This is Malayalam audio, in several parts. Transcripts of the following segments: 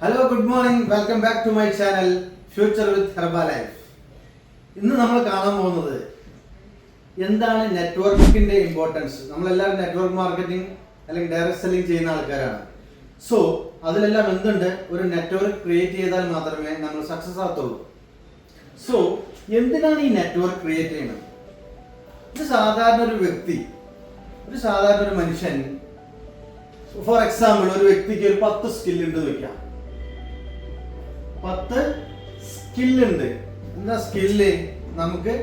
Hello, good morning. Welcome back to my channel future with Herbalife. ഇന്ന് നമ്മൾ കാണാൻ പോകുന്നത് എന്താണ് നെറ്റ്വർക്കിന്റെ ഇമ്പോർട്ടൻസ്. നമ്മളെല്ലാവരും നെറ്റ്വർക്ക് മാർക്കറ്റിംഗ് അല്ലെങ്കിൽ ഡയറക്റ്റ് സെല്ലിംഗ് ചെയ്യുന്ന ആൾക്കാരാണ്. സോ അതിലെല്ലാം എന്തുണ്ട്, ഒരു നെറ്റ്വർക്ക് ക്രിയേറ്റ് ചെയ്താൽ മാത്രമേ നമ്മൾ സക്സസ് ആകത്തുള്ളൂ. സോ എന്തിനാണ് ഈ നെറ്റ്വർക്ക് ക്രിയേറ്റ് ചെയ്യുന്നത്? ഒരു സാധാരണ ഒരു വ്യക്തി, ഒരു സാധാരണ ഒരു മനുഷ്യൻ, ഫോർ എക്സാമ്പിൾ ഒരു വ്യക്തിക്ക് ഒരു 10 സ്കില്ലുണ്ട് വയ്ക്കാം. 10 സ്കില്ലുണ്ട്. എന്താ സ്കില്ല്? നമുക്ക്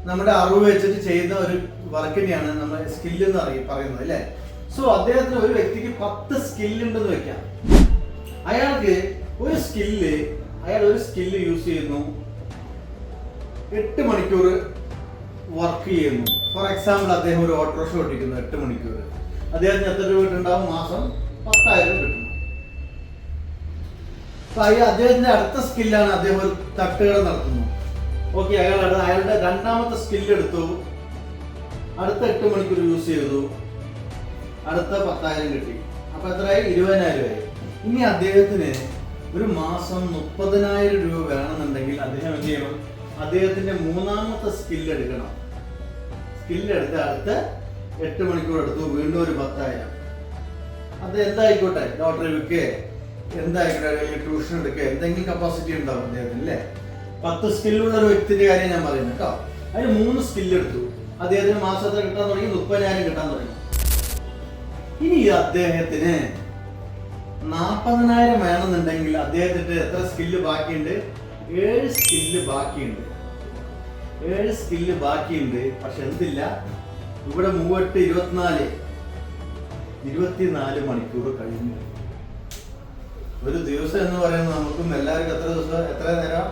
നമ്മുടെ അറിവ് വെച്ചിട്ട് ചെയ്യുന്ന ഒരു വർക്കിനെയാണ് നമ്മൾ സ്കില്ല് എന്ന് പറയുന്നത് അല്ലേ. സോ അദ്ദേഹത്തിന് ഒരു വ്യക്തിക്ക് 10 സ്കില്ലുണ്ടെന്ന് വെക്കാം. അയാൾക്ക് ഒരു സ്കില്ല് യൂസ് ചെയ്യുന്നു, 8 മണിക്കൂർ വർക്ക് ചെയ്യുന്നു. ഫോർ എക്സാമ്പിൾ അദ്ദേഹം ഒരു ഓട്ടോറിക്ഷ ഓടിക്കുന്നു 8 മണിക്കൂർ. അദ്ദേഹത്തിന് എത്ര രൂപ കിട്ടുണ്ടാവും? മാസം 10,000 കിട്ടും. അദ്ദേഹത്തിന്റെ അടുത്ത സ്കില്ലാണ് അദ്ദേഹം ഒരു തട്ടുകട നടത്തുന്നു. ഓക്കെ, അയാളുടെ രണ്ടാമത്തെ സ്കില്ല് എടുത്തു, അടുത്ത 8 മണിക്കൂർ യൂസ് ചെയ്തു, അടുത്ത 10,000 കിട്ടി. അപ്പൊ എത്രയായി? 20,000 ആയി. ഇനി അദ്ദേഹത്തിന് ഒരു മാസം 30,000 രൂപ വേണമെന്നുണ്ടെങ്കിൽ അദ്ദേഹം എന്ത് ചെയ്യണം? അദ്ദേഹത്തിന്റെ മൂന്നാമത്തെ സ്കില്ല് എടുക്കണം. സ്കില്ലെടുത്ത് അടുത്ത 8 മണിക്കൂർ എടുത്തു, വീണ്ടും ഒരു 10,000. അത് എന്തായിക്കോട്ടെ, ലോട്ടറി വിൽക്കുക, എന്തായിക്കോട്ടെ, ട്യൂഷൻ എടുക്കുക, എന്തെങ്കിലും കപ്പാസിറ്റി ഉണ്ടാവും അദ്ദേഹത്തിന് അല്ലേ. 10 സ്കില്ലുള്ള ഒരു വ്യക്തിന്റെ കാര്യം ഞാൻ പറയുന്നത് കേട്ടോ. അതിന് 3 സ്കില്ല് എടുത്തു, അദ്ദേഹത്തിന് മാസത്തെ കിട്ടാൻ തുടങ്ങി, 30,000 കിട്ടാൻ തുടങ്ങി. ഇനി അദ്ദേഹത്തിന് 40,000 വേണമെന്നുണ്ടെങ്കിൽ അദ്ദേഹത്തിന്റെ എത്ര സ്കില്ല് ബാക്കിയുണ്ട്? 7 സ്കില്ല് ബാക്കിയുണ്ട്. 7 സ്കില്ല് ബാക്കിയുണ്ട്. പക്ഷെ എന്തില്ല, ഇവിടെ 3 8 24 മണിക്കൂർ കഴിഞ്ഞു. ഒരു ദിവസം എന്ന് പറയുന്നത് നമുക്കും എല്ലാവർക്കും എത്ര നേരം?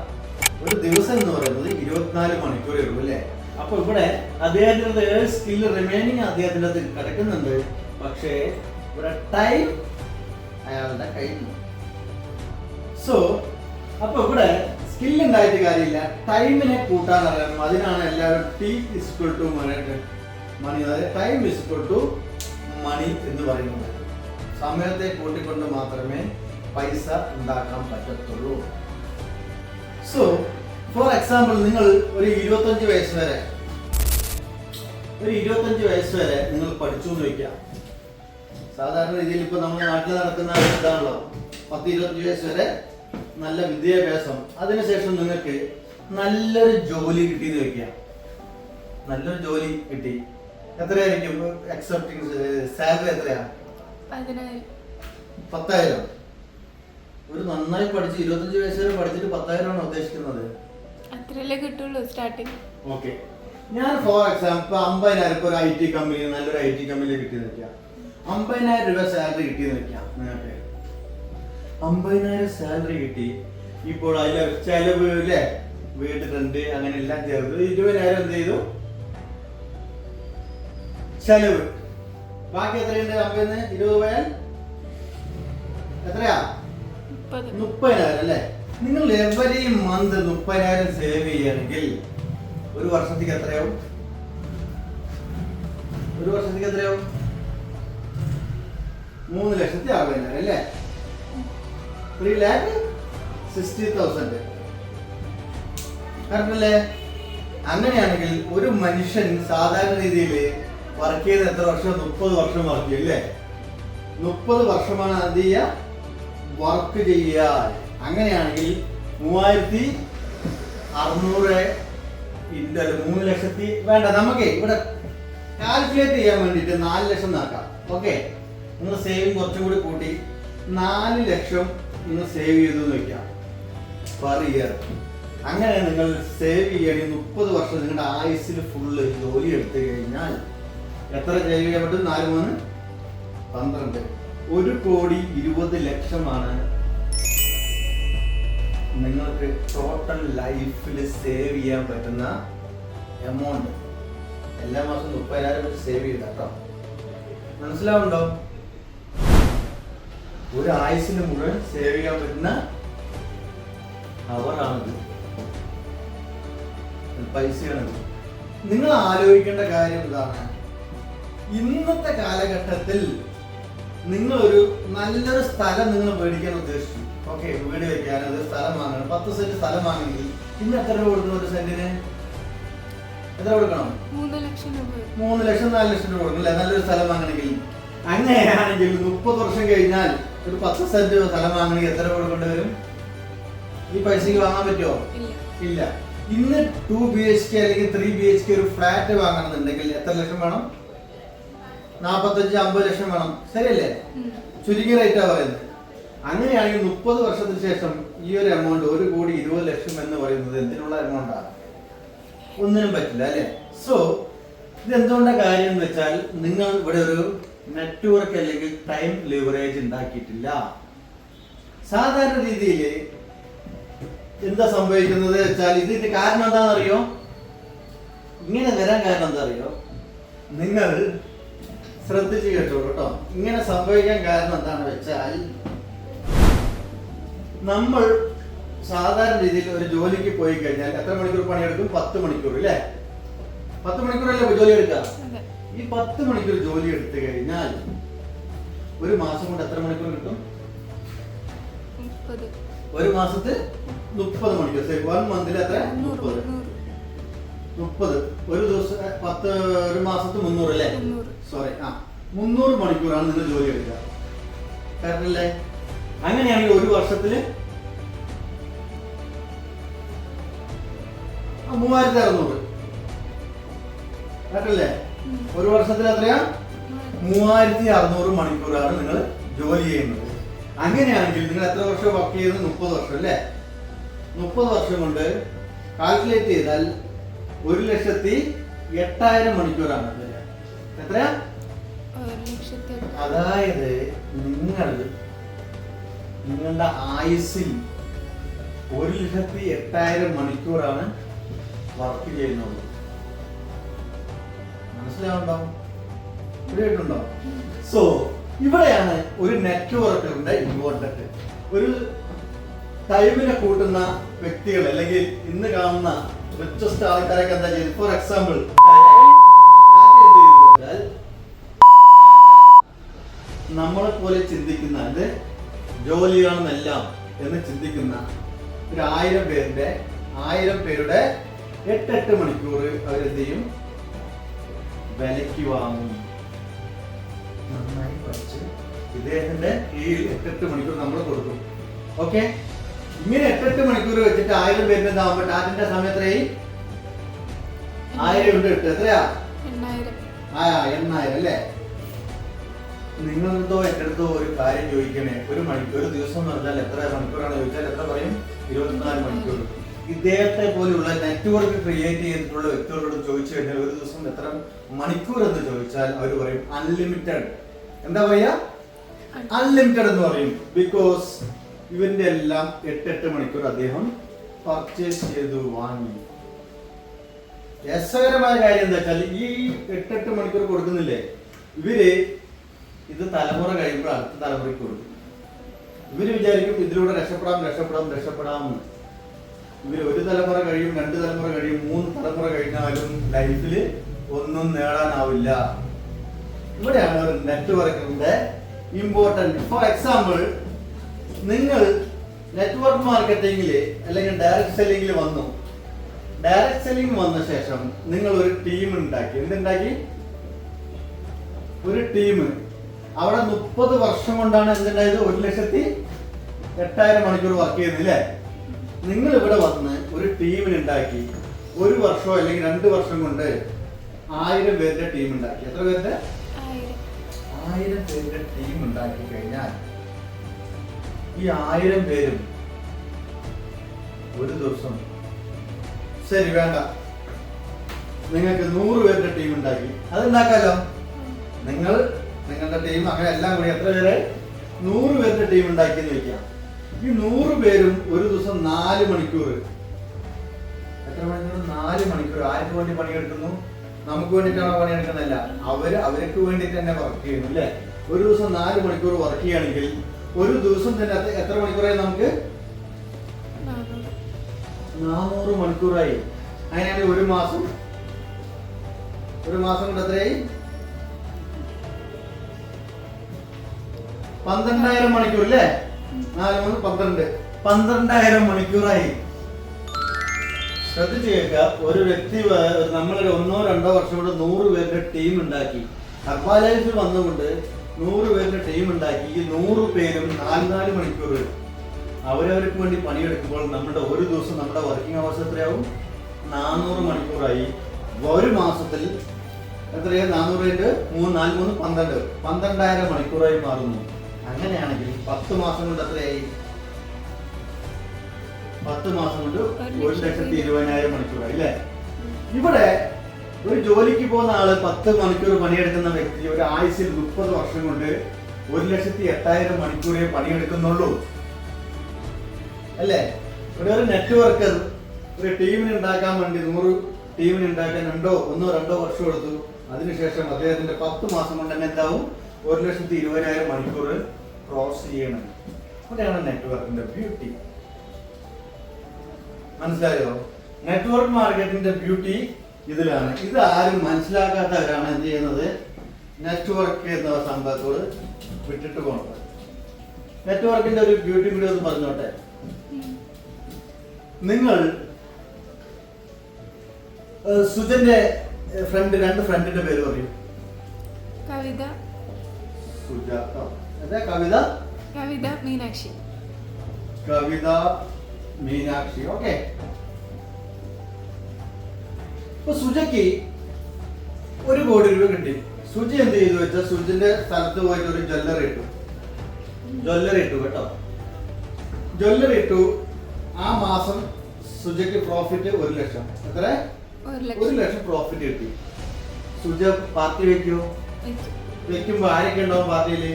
ഒരു ദിവസം എന്ന് പറയുന്നത് 24 മണിക്കൂറേ ഉള്ളൂ അല്ലേ. അപ്പൊ ഇവിടെ അദ്ദേഹത്തിന്റെ 7 സ്കില്ല് റിമൈനിങ് അദ്ദേഹത്തിന്റെ കിടക്കുന്നുണ്ട്. പക്ഷേ ഇവിടെ ടൈം അയാളുടെ കയ്യിൽ. സോ അപ്പൊ ഇവിടെ സ്കില്ല് ഉണ്ടായിട്ട് കാര്യമില്ല, ടൈമിനെ കൂട്ടാൻ അറിയണം. അതിനാണ് എല്ലാവരും T=to മണി, അതായത് ടൈം = മണി എന്ന് പറയുന്നത്. സമയത്തെ കൂട്ടിക്കൊണ്ട് മാത്രമേ പൈസ ഉണ്ടാക്കാൻ പറ്റത്തുള്ളൂ. സോ ഫോർ എക്സാമ്പിൾ നിങ്ങൾ ഒരു 25 വയസ്സ് വരെ നിങ്ങൾ പഠിച്ചു എന്ന് വയ്ക്കാം. സാധാരണ രീതിയിൽ ഇപ്പൊ നമ്മുടെ നാട്ടിൽ നടക്കുന്ന ഇതാണല്ലോ, 10-25 വയസ്സ് വരെ നല്ല വിദ്യാഭ്യാസം. അതിനുശേഷം നിങ്ങൾക്ക് നല്ലൊരു ജോലി കിട്ടിയെന്ന് വെക്കാം. നല്ലൊരു ജോലി കിട്ടി, എത്രയായിരിക്കും എക്സെപ്റ്റിംഗ് സാലറി? എത്രയാ? 10,000. ഒരു നന്നായി പഠിച്ച് 25 വയസ്സ് വരെ പഠിച്ചിട്ട് 10,000 ആണ് ഉദ്ദേശിക്കുന്നത്. അത്രയല്ലേ കിട്ടുള്ളൂ സ്റ്റാർട്ടിങ്. ഓക്കെ, ഞാൻ ഫോർ എക്സാമ്പിൾ 50,000 ഒരു IT കമ്പനി, നല്ലൊരു IT കമ്പനിയിൽ കിട്ടിയെന്ന് വെക്കാം. 50,000 രൂപ സാലറി കിട്ടിയെന്ന് വെക്കാം. നിങ്ങൾക്ക് 50,000 സാലറി കിട്ടി. ഇപ്പോൾ അതിലെ ചെലവ് അല്ലേ, വീട് റെന്റ് അങ്ങനെ എല്ലാം ചേർത്ത് 20,000 എന്ത് ചെയ്തു? ചെലവ്. ബാക്കി എത്രയുണ്ട്? 50-ന് 20 പോയാൽ എത്രയാ? 30,000 അല്ലേ. നിങ്ങൾ എവരി മന്ത് 30,000 സേവ് ചെയ്യുകയാണെങ്കിൽ ഒരു വർഷത്തേക്ക് എത്രയാവും? 3,60,000 അല്ലേ. 3,60,000 കറക്റ്റ് അല്ലേ? അങ്ങനെയാണെങ്കിൽ ഒരു മനുഷ്യൻ സാധാരണ രീതിയിൽ വർക്ക് ചെയ്ത് എത്ര വർഷം? 30 വർഷം വർക്ക് ചെയ്യും അല്ലേ. 30 വർഷമാണ് അധിക വർക്ക് ചെയ്യുക. അങ്ങനെയാണെങ്കിൽ 3,600 3 ലക്ഷത്തി വേണ്ട, നമുക്ക് ഇവിടെ കാൽക്കുലേറ്റ് ചെയ്യാൻ വേണ്ടിയിട്ട് 4 ലക്ഷം ആക്കാം. ഓക്കെ, നിങ്ങൾ സേവിങ് കുറച്ചും കൂടി കൂട്ടി 4 ലക്ഷം നിങ്ങൾ സേവ് ചെയ്തു വെക്കാം പെർ ഇയർ. അങ്ങനെ നിങ്ങൾ സേവ് ചെയ്യണമെങ്കിൽ 30 വർഷം നിങ്ങളുടെ ആയുസ്സിൽ ഫുള്ള് ജോലി എടുത്തു കഴിഞ്ഞാൽ എത്ര സേവ് ചെയ്യാൻ പറ്റും? 4 3 12. 1,20,00,000 നിങ്ങൾക്ക് ടോട്ടൽ ലൈഫിൽ സേവ് ചെയ്യാൻ പറ്റുന്ന എമൗണ്ട്. എല്ലാ മാസവും 30,000 വെച്ച് സേവ് ചെയ്താട്ടോ. മനസ്സിലാവുണ്ടോ? ഒരു ആയുസിന് മുഴുവൻ സേവ് ചെയ്യാൻ പറ്റുന്ന അവറാണിത്, പൈസയാണിത്. നിങ്ങൾ ആലോചിക്കേണ്ട കാര്യം ഇതാണ്, ഇന്നത്തെ കാലഘട്ടത്തിൽ നിങ്ങളൊരു നല്ലൊരു സ്ഥലം നിങ്ങൾ മേടിക്കാൻ ഉദ്ദേശിച്ചു. ഓക്കെ വീട് വെക്കാൻ ഒരു സ്ഥലം വാങ്ങണം, 10 സെന്റ് സ്ഥലം വാങ്ങണമെങ്കിൽ ഇന്ന് എത്ര രൂപ കൊടുക്കണം? ഒരു സെന്റിന് എത്ര കൊടുക്കണം? 3 ലക്ഷം രൂപ. 3 ലക്ഷം 4 ലക്ഷം രൂപ കൊടുക്കണം അല്ലേ നല്ലൊരു സ്ഥലം വാങ്ങണമെങ്കിൽ. അങ്ങനെയാണെങ്കിൽ 30 വർഷം കഴിഞ്ഞാൽ ഒരു 10 സെന്റ് സ്ഥലം വാങ്ങണമെങ്കിൽ എത്ര കൊടുക്കേണ്ടി വരും? ഈ പൈസക്ക് വാങ്ങാൻ പറ്റുമോ? ഇല്ല. ഇന്ന് 2 BHK അല്ലെങ്കിൽ 3 BHK ഒരു ഫ്ലാറ്റ് വാങ്ങണമെന്നുണ്ടെങ്കിൽ എത്ര ലക്ഷം വേണം? 45-50 ലക്ഷം വേണം. ശരിയല്ലേ? ചുരുങ്ങിയ റേറ്റാ പറയുന്നത്. അങ്ങനെയാണെങ്കിൽ 30 വർഷത്തിന് ശേഷം ഈ ഒരു എമൗണ്ട് 1,20,00,000 എന്ന് പറയുന്നത് എന്തിനുള്ള എമൗണ്ടാണ്? ഒന്നിനും പറ്റില്ല അല്ലേ? സോ ഇത് എന്തുകൊണ്ടാണ് കാര്യം എന്ന് വെച്ചാൽ നിങ്ങൾ ഇവിടെ ഒരു നെറ്റ്വർക്ക് അല്ലെങ്കിൽ ടൈം ലിവറേജ് ഉണ്ടാക്കിയിട്ടില്ല. സാധാരണ രീതിയിൽ എന്താ സംഭവിക്കുന്നത് വെച്ചാൽ ഇതിന്റെ കാരണം എന്താണെന്ന് അറിയോ? ഇങ്ങനെ വരാൻ കാരണം എന്താ അറിയോ? നിങ്ങൾ ശ്രദ്ധിച്ച് കേട്ടോളൂ കേട്ടോ. ഇങ്ങനെ സംഭവിക്കാൻ കാരണം എന്താണെന്ന് വെച്ചാൽ നമ്മൾ സാധാരണ രീതിയിൽ ഒരു ജോലിക്ക് പോയി കഴിഞ്ഞാൽ എത്ര മണിക്കൂർ പണിയെടുക്കും? 10 മണിക്കൂർ അല്ലേ? 10 മണിക്കൂറല്ലേ ജോലി എടുക്കുക? ഈ 10 മണിക്കൂർ ജോലി എടുത്തു കഴിഞ്ഞാൽ ഒരു മാസം കൊണ്ട് എത്ര മണിക്കൂർ കിട്ടും? 30. ഒരു മാസത്തിൽ 30 മണിക്കൂർ. 1 മന്തിൽ എത്ര? 30. ഒരു ദിവസം 10, ഒരു മാസത്തിൽ 300 അല്ലേ? സോറി, 300 മണിക്കൂറാണ് നിങ്ങൾ ജോലി എടുക്കുക. കറക്റ്റ് അല്ലേ? അങ്ങനെയാണെങ്കിൽ ഒരു വർഷത്തില് 3600. കറക്റ്റ് അല്ലേ? ഒരു വർഷത്തിൽ എത്രയാ? 3600 മണിക്കൂറാണ് നിങ്ങൾ ജോലി ചെയ്യുന്നത്. അങ്ങനെയാണെങ്കിൽ നിങ്ങൾ എത്ര വർഷം വർക്ക് ചെയ്യുന്നത്? 30 വർഷം അല്ലേ? 30 വർഷം കൊണ്ട് കാൽക്കുലേറ്റ് ചെയ്താൽ 1,08,000 മണിക്കൂറാണ്. എത്രയാ? അതായത് നിങ്ങളുടെ ആയുസ്സിൽ 1,08,000 മണിക്കൂറാണ് വർക്ക് ചെയ്യുന്നത്. മനസ്സിലാവുണ്ടോ? ഇവിടെയായിട്ടുണ്ടോ? സോ ഇവിടെയാണ് ഒരു നെറ്റ്വർക്കിന്റെ ഇമ്പോർട്ടന്റ്. ഒരു ടൈമിനെ കൂട്ടുന്ന വ്യക്തികൾ അല്ലെങ്കിൽ ഇന്ന് കാണുന്ന വ്യത്യസ്ത ആൾക്കാരൊക്കെ എന്താ ചെയ്യുന്നത്? ഫോർ എക്സാമ്പിൾ നമ്മളെ പോലെ ചിന്തിക്കുന്ന അത് ജോലിയാണെന്നെല്ലാം എന്ന് ചിന്തിക്കുന്ന ഒരു 1000 പേരുടെ 8 മണിക്കൂർ അവരെന്ത് ചെയ്യും? വിലയ്ക്ക് വാങ്ങും. നന്നായി പഠിച്ച് ഇദ്ദേഹത്തിന്റെ കീഴിൽ 8 മണിക്കൂർ നമ്മൾ കൊടുക്കും. ഓക്കെ, ഇങ്ങനെ 8 മണിക്കൂർ വെച്ചിട്ട് 1000 പേരിന്റെ ഇതാവുമ്പോ ടാറ്റിന്റെ സമയം എത്രയായി? 1000 ഉണ്ട് 8 എത്രയാ? 8,000 അല്ലേ? നിങ്ങളെന്തോ എട്ടെടുത്തോ ഒരു കാര്യം ചോദിക്കണേ. ഒരു ദിവസം എന്ന് പറഞ്ഞാൽ എത്ര മണിക്കൂറാണ് ചോദിച്ചാൽ എത്ര പറയും? 24 മണിക്കൂർ. ഇദ്ദേഹത്തെ പോലെയുള്ള നെറ്റ്വർക്ക് ക്രിയേറ്റ് ചെയ്തിട്ടുള്ള വ്യക്തികളോട് ചോദിച്ചു കഴിഞ്ഞാൽ ഒരു ദിവസം എത്ര മണിക്കൂർ എന്ന് ചോദിച്ചാൽ അവർ പറയും അൺലിമിറ്റഡ്. എന്താ പറയാ? അൺലിമിറ്റഡ് എന്ന് പറയും. ബിക്കോസ് ഇവന്റെ എല്ലാം 8 മണിക്കൂർ അദ്ദേഹം പർച്ചേസ് ചെയ്തു വാങ്ങി. രസകരമായ കാര്യം എന്താ വെച്ചാൽ ഈ 8 മണിക്കൂർ കൊടുക്കുന്നില്ലേ ഇവര്, ഇത് തലമുറ കഴിയുമ്പോൾ അടുത്ത തലമുറയ്ക്ക് കൊടുക്കും. ഇവര് വിചാരിക്കും ഇതിലൂടെ രക്ഷപ്പെടാം. ഇവര് 1 തലമുറ കഴിയും, 2 തലമുറ കഴിയും, 3 തലമുറ കഴിഞ്ഞാലും ലൈഫിൽ ഒന്നും നേടാനാവില്ല. ഇവിടെയാണ് ഒരു നെറ്റ്വർക്കിന്റെ ഇമ്പോർട്ടൻറ്റ്. ഫോർ എക്സാമ്പിൾ, നിങ്ങൾ നെറ്റ്വർക്ക് മാർക്കറ്റിംഗില് അല്ലെങ്കിൽ ഡയറക്ട് സെല്ലിംഗിൽ വന്നു. ഡയറക്ട് സെല്ലിംഗ് വന്ന ശേഷം നിങ്ങൾ ഒരു ടീം ഉണ്ടാക്കി. എന്തുണ്ടാക്കി? ഒരു ടീം. അവിടെ 30 വർഷം കൊണ്ടാണ് എന്തുണ്ടായത്? 1,08,000 മണിക്കൂർ വർക്ക് ചെയ്യുന്നില്ലേ? നിങ്ങൾ ഇവിടെ വന്ന് ഒരു ടീമിന് ഉണ്ടാക്കി. 1 വർഷമോ അല്ലെങ്കിൽ 2 വർഷം കൊണ്ട് 1000 പേരുടെ ടീം ഉണ്ടാക്കി. എത്ര പേരുടെ? 1000 പേരുടെ ടീം ഉണ്ടാക്കി കഴിഞ്ഞാൽ ഈ 1000 പേരും ഒരു ദിവസം, ശരി വേണ്ട, നിങ്ങൾക്ക് 100 പേരുടെ ടീം ഉണ്ടാക്കി. അതുണ്ടാക്കാലോ. നിങ്ങളുടെ ടീം അങ്ങനെ എല്ലാം കൂടി എത്ര പേര്? 100 പേരുടെ ടീം ഉണ്ടാക്കി എന്ന് വെക്കാം. ഈ 100 പേരും ഒരു ദിവസം 4 മണിക്കൂർ. എത്ര മണിക്കൂർ? 4 മണിക്കൂർ. ആർക്ക് വേണ്ടി പണിയെടുക്കുന്നു? നമുക്ക് വേണ്ടിയിട്ടാണോ പണിയെടുക്കുന്നില്ല? അവർക്ക് വേണ്ടിയിട്ട് തന്നെ വർക്ക് ചെയ്യുന്നു അല്ലേ? ഒരു ദിവസം 4 മണിക്കൂർ വർക്ക് ചെയ്യുകയാണെങ്കിൽ ഒരു ദിവസം തന്നെ എത്ര മണിക്കൂറായി? നമുക്ക് 400 മണിക്കൂറായി. അങ്ങനെയാണെങ്കിൽ ഒരു മാസം കൊണ്ട് എത്രയായി? 12,000 മണിക്കൂർ അല്ലേ? 4 3 12 12,000 മണിക്കൂറായി. ശ്രദ്ധിച്ചു കേൾക്കുക. ഒരു വ്യക്തി നമ്മളൊരു 1 2 വർഷം കൊണ്ട് 100 പേരുടെ ടീം ഉണ്ടാക്കി. ഹെർബാലൈഫിൽ വന്നുകൊണ്ട് 100 പേരുടെ ടീം ഉണ്ടാക്കി. ഈ 100 പേരും 4 മണിക്കൂർ അവരവർക്ക് വേണ്ടി പണിയെടുക്കുമ്പോൾ നമ്മുടെ ഒരു ദിവസം നമ്മുടെ വർക്കിംഗ് അവേഴ്സ് എത്രയാവും? 400 മണിക്കൂറായി. ഒരു മാസത്തിൽ എത്രയാണ്? 400 × 3 4 3 12 12,000 മണിക്കൂറായി മാറുന്നു. അങ്ങനെയാണെങ്കിൽ 10 മാസം കൊണ്ട് എത്രയായി? 10 മാസം കൊണ്ട് 1,20,000 മണിക്കൂറായി അല്ലേ? ഇവിടെ ഒരു ജോലിക്ക് പോകുന്ന ആള് 10 മണിക്കൂർ പണിയെടുക്കുന്ന വ്യക്തി ഒരു ആയുസിൽ 30 വർഷം കൊണ്ട് 1,08,000 മണിക്കൂറേ പണിയെടുക്കുന്നുള്ളൂ അല്ലേ? ഒരു നെറ്റ്വർക്കർ ഒരു ടീമിന് ഉണ്ടാക്കാൻ വേണ്ടി 100 ടീമിന് ഉണ്ടാക്കാൻ 1 2 വർഷം എടുത്തു. അതിനുശേഷം അദ്ദേഹത്തിന്റെ 10 മാസം കൊണ്ട് തന്നെ എന്താവും? 1,20,000 മണിക്കൂർ ക്രോസ് ചെയ്യണം. അവിടെയാണ് നെറ്റ്വർക്കിന്റെ ബ്യൂട്ടി. മനസ്സിലായോ? നെറ്റ്വർക്ക് മാർക്കറ്റിന്റെ ബ്യൂട്ടി ഇതിലാണ്. ഇത് ആരും മനസ്സിലാക്കാത്തവരാണ് എന്ത് ചെയ്യുന്നത്? നെറ്റ്വർക്ക് എന്ന സംഭവത്തോട് വിട്ടിട്ട് പോകുന്നത്. നെറ്റ്വർക്കിന്റെ ഒരു ബ്യൂട്ടി കൂടി ഒന്ന് പറഞ്ഞോട്ടെ. നിങ്ങൾ സുജന്റെ ഫ്രണ്ട് 2 ഫ്രണ്ടിന്റെ പേര് പറയും. കവിത, സുജാത. കവിത, കവിത മീനാക്ഷി. കവിത മീനാക്ഷി. ഓക്കെ. ഇപ്പൊ സുജയ്ക്ക് 1 കോടി രൂപ കിട്ടി. സുജ എന്ത് ചെയ്തു വെച്ചാൽ സുജിന്റെ സ്ഥലത്ത് പോയിട്ട് ഒരു ജ്വല്ലറി ഇട്ടു കേട്ടോ. ജ്വല്ലറി ഇട്ടു. ആ മാസം സുജയ്ക്ക് പ്രോഫിറ്റ് 1 ലക്ഷം. എത്ര? 1 ലക്ഷം പ്രോഫിറ്റ് കിട്ടി. സുജ പാർട്ടി വെക്കുമോ? വെക്കുമ്പോ ആരൊക്കെ ഉണ്ടാവും പാർട്ടിയില്?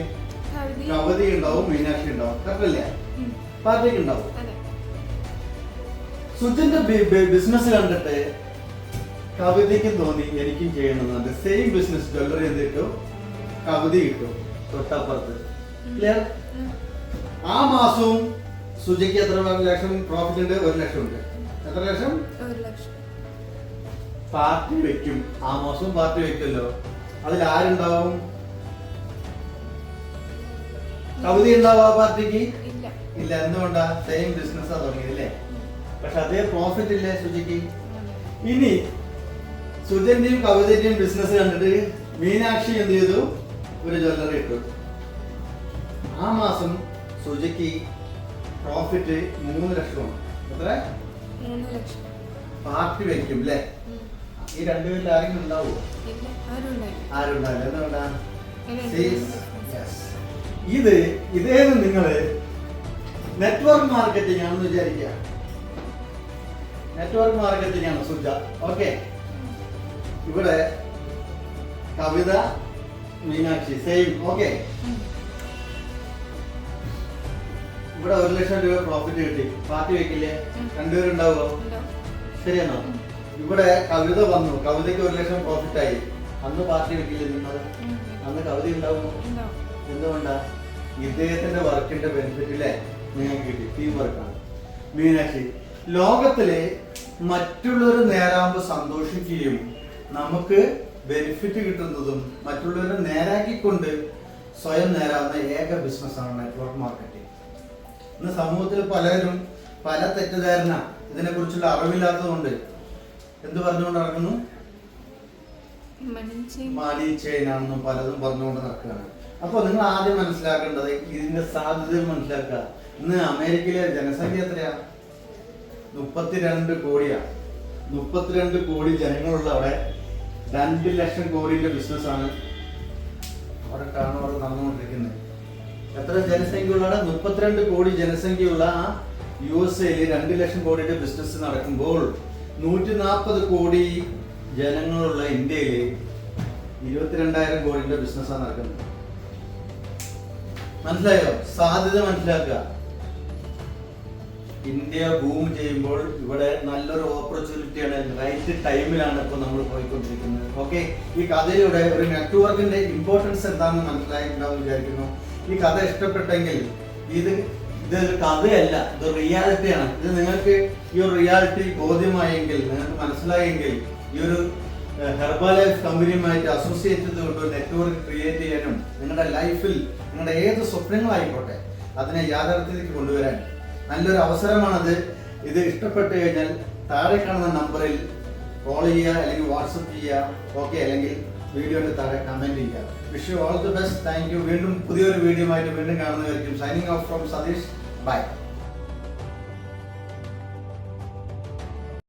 കവിത ഉണ്ടാവും, മീനാക്ഷി ഉണ്ടാവും. കറക്റ്റല്ലേ? പാർട്ടിക്ക് ഉണ്ടാവും. സുജന്റെ ബിസിനസ് കണ്ടിട്ട് കവിതയ്ക്കും തോന്നി എനിക്കും ചെയ്യണമെന്നുണ്ട്. സെയിം ബിസിനസ് ജ്വല്ലറി എന്തിട്ടു, കവിത കിട്ടും തൊട്ടപ്പുറത്ത്. ക്ലിയർ? ആ മാസവും സുജയ്ക്ക് എത്ര ലക്ഷം പ്രോഫിറ്റ് ഉണ്ട്? 1 ലക്ഷം ഉണ്ട്. എത്ര ലക്ഷം? 1 ലക്ഷം. പാർട്ടി വെക്കും. ആ മാസവും പാർട്ടി വെക്കുമല്ലോ. അതിൽ ആരുണ്ടാവും? കവിത ഉണ്ടാവും ആ പാർട്ടിക്ക്? ഇല്ല. എന്തുകൊണ്ടാ? സെയിം ബിസിനസ്സാ തുടങ്ങിയതല്ലേ? പക്ഷെ അതേ പ്രോഫിറ്റ് ഇല്ലേ സുജയ്ക്ക്? ഇനി സുജന്റെയും കവിതന്റെയും ബിസിനസ് കണ്ടിട്ട് മീനാക്ഷി എന്ത് ചെയ്തു? ഒരു ജ്വല്ലറി ഇട്ടു. ആ മാസം സുജയ്ക്ക് പ്രോഫിറ്റ് 3 ലക്ഷമാണ്. എത്ര? 3 ലക്ഷം. പാർട്ടി വെക്കും അല്ലേ? ഈ 2 പേരിൽ ആരെങ്കിലും ഉണ്ടാവോ? ആരും ഉണ്ടാവില്ല. എന്തുകൊണ്ടാ? ഇതേന്ന് നിങ്ങള് നെറ്റ്വർക്ക് മാർക്കറ്റിംഗ് ആണെന്ന് വിചാരിക്കുക. നെറ്റ്വർക്ക് മാർക്കറ്റിംഗ് ആണ് സുജ. ഓക്കെ. ഇവിടെ കവിത മീനാക്ഷി സെയിം. ഓക്കെ. ഇവിടെ 1 ലക്ഷം രൂപ പ്രോഫിറ്റ് കിട്ടി. പാർട്ടി വെക്കില്ലേ? 2 പേരുണ്ടാവുമോ? ശരിയാണോ? ഇവിടെ കവിത വന്നു. കവിതയ്ക്ക് 1 ലക്ഷം പ്രോഫിറ്റ് ആയി. അന്ന് പാർട്ടി വെക്കില്ലേ നിങ്ങൾ? അന്ന് കവിത ഉണ്ടാവുമോ? എന്തുകൊണ്ടാ? ഇദ്ദേഹത്തിന്റെ വർക്കിന്റെ ബെനിഫിറ്റ് അല്ലേ നിങ്ങൾക്ക് കിട്ടി. ടീം വർക്കാണ്. മീനാക്ഷി ലോകത്തിലെ മറ്റുള്ളവർ നേരാകുമ്പോൾ സന്തോഷിക്കുകയും നമുക്ക് ബെനിഫിറ്റ് കിട്ടുന്നതും മറ്റുള്ളവരെ നേരാക്കിക്കൊണ്ട് സ്വയം നേരാവുന്ന ഏക ബിസിനസ്സാണ് നെറ്റ്വർക്ക് മാർക്കറ്റിംഗ്. ഇന്ന് സമൂഹത്തിൽ പലരും പല തെറ്റിദ്ധാരണ ഇതിനെ കുറിച്ചുള്ള അറിവില്ലാത്തതുകൊണ്ട് എന്ത് പറഞ്ഞുകൊണ്ട് നടക്കുന്നു? മണി ചെയിൻ ആണെന്നും പലതും പറഞ്ഞുകൊണ്ട് നടക്കുകയാണ്. അപ്പൊ നിങ്ങൾ ആദ്യം മനസ്സിലാക്കേണ്ടത് ഇതിന്റെ സാധ്യതകൾ മനസ്സിലാക്കുക. ഇന്ന് അമേരിക്കയിലെ ജനസംഖ്യ എത്രയാ? 32 കോടിയാ. 32 കോടി ജനങ്ങളുള്ള അവിടെ 2 ലക്ഷം കോടിയുടെ ബിസിനസ്സാണ് അവിടെ ടേൺ ഓവർ നടന്നുകൊണ്ടിരിക്കുന്നത്. എത്ര ജനസംഖ്യയുള്ള? 32 കോടി ജനസംഖ്യയുള്ള USA 2 ലക്ഷം കോടിയുടെ ബിസിനസ് നടക്കുമ്പോൾ 140 കോടി ജനങ്ങളുള്ള ഇന്ത്യയിൽ 22,000 കോടിയുടെ ബിസിനസ്സാണ് നടക്കുന്നത്. മനസ്സിലായോ? സാധ്യത മനസ്സിലാക്കുക. ഇന്ത്യ ബൂം ചെയ്യുമ്പോൾ ഇവിടെ നല്ലൊരു ഓപ്പർച്യൂണിറ്റിയാണ്. റൈറ്റ് ടൈമിലാണ് ഇപ്പോൾ നമ്മൾ പോയിക്കൊണ്ടിരിക്കുന്നത്. ഓക്കെ. ഈ കഥയിലൂടെ ഒരു നെറ്റ്വർക്കിന്റെ ഇമ്പോർട്ടൻസ് എന്താണെന്ന് മനസ്സിലായിട്ടുണ്ടാവും വിചാരിക്കുന്നു. ഈ കഥ ഇഷ്ടപ്പെട്ടെങ്കിൽ ഇതൊരു കഥയല്ല, ഇത് റിയാലിറ്റിയാണ്. ഇത് നിങ്ങൾക്ക് ഈ ഒരു റിയാലിറ്റി ബോധ്യമായെങ്കിൽ, നിങ്ങൾക്ക് മനസ്സിലായെങ്കിൽ ഈ ഒരു ഹെർബാലൈഫ് കമ്പനിയുമായിട്ട് അസോസിയേറ്റ് ചെയ്തുകൊണ്ട് നെറ്റ്വർക്ക് ക്രിയേറ്റ് ചെയ്യാനും നിങ്ങളുടെ ലൈഫിൽ നിങ്ങളുടെ ഏത് സ്വപ്നങ്ങളായിക്കോട്ടെ അതിനെ യാഥാർത്ഥ്യത്തിലേക്ക് കൊണ്ടുവരാൻ നല്ലൊരു അവസരമാണത്. ഇത് ഇഷ്ടപ്പെട്ട് കഴിഞ്ഞാൽ താഴെ കാണുന്ന നമ്പറിൽ കോൾ ചെയ്യുക, അല്ലെങ്കിൽ വാട്സപ്പ് ചെയ്യുക, ഓക്കെ, അല്ലെങ്കിൽ വീഡിയോയുടെ താഴെ കമൻറ്റ് ചെയ്യുക. Wish you all the best. Thank you. വീണ്ടും പുതിയൊരു വീഡിയോ ആയിട്ട് വീണ്ടും കാണുന്നതായിരിക്കും. Signing off from Satish. By.